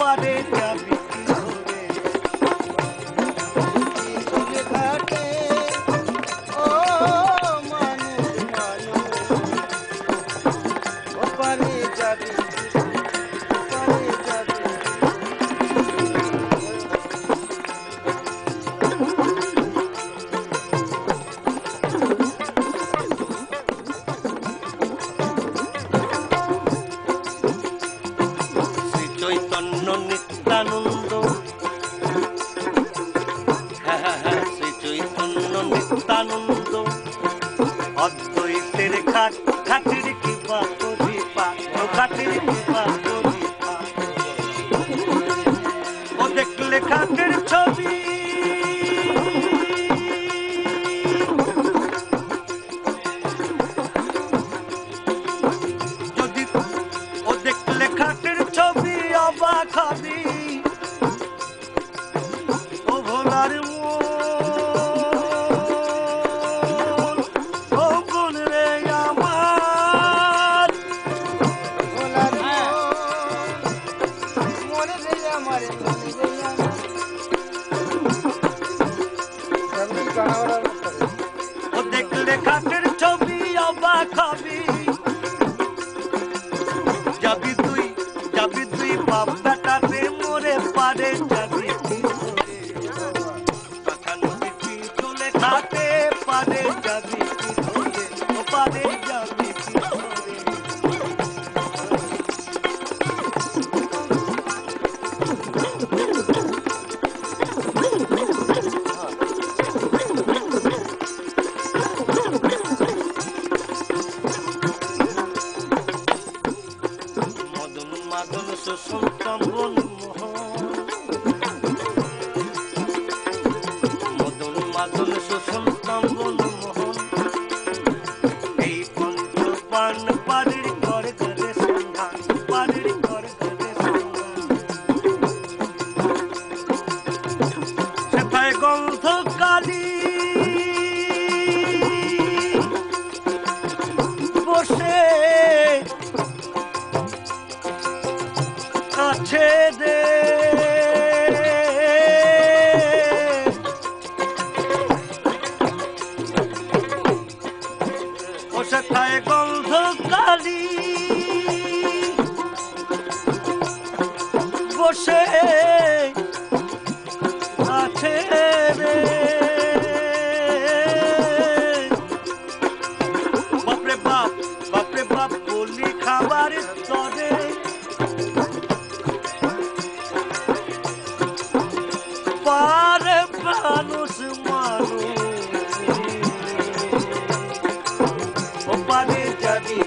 পারে যাবি ঘাটে ও মানুষ মানুষ ও পারে যাবি চৈতন্য নিত্যানন্দ শ্রী চৈতন্য নিত্যানন্দ অদ্বৈতের ঘাট ঘাটের কৃপা করিপা ঘাটের কৃপা করিপা ও দেখলে ঘাটের ছবি যদি ও দেখলে ঘাটের ছবি অবাক হবি ও ভোলার মন ও বোন রে আমার ভোলার মন রে আমার ও দেখলে ঘাটের ছবি অবাক হবি যাবি তুই বাপ বেটাতে মরে পারে যাবি নদী চলে ঘাটে পারে যাবি পারে যাবি মাদন শোষণ কম্বন মোহন মাদন শোষণ কম্বন মোহন এই পঞ্চ পান পাড়ির করে করে সন্ধান পাড়ির করে করে সন্ধান সেথায় গন্ধ কালী বসে কাছে দে ও সেথায় গন্ধ কালী বসে কাছে রে বাপরে বাপ বলি খাবার তরে পারে মানুষ ও পারে যাবি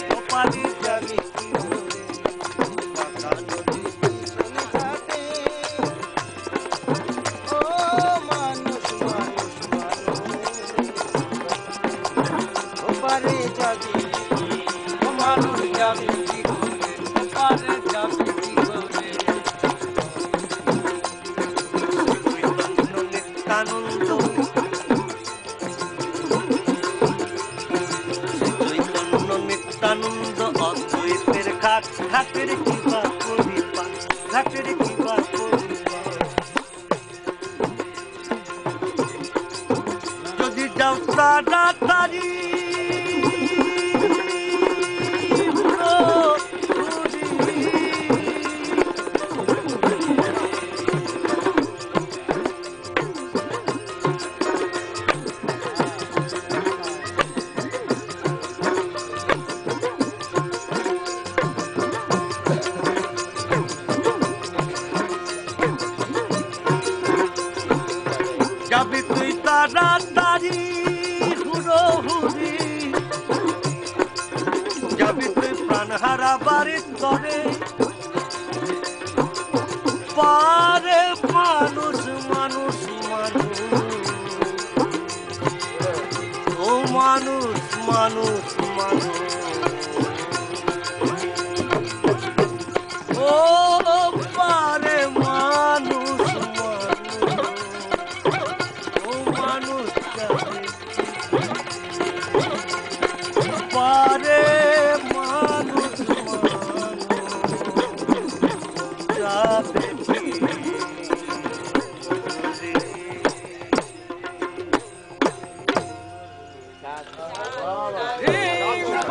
ও পারে যাবি ও মানুষ ও পারে যাবি ও মানুষ যাবি ও পারে যাবি নিত্যানন্দ চৈতন্য নিত্যানন্দ অদ্বৈতের ঘাট ঘাটের কৃপা করিপা ঘাটের কৃপা করিপা যদি যাও তাড়াতাড়ি যাবি তুই তাড়াতাড়ি হুড়োহুড়ি যাবি তুই প্রাণ হারা বাড়ির তরে পারে মানুষ মানুষ মানুষ ও মানুষ মানুষ মানুষ ও পারে মানুষ ও মানুষ পারে মানুষ पूरा देखी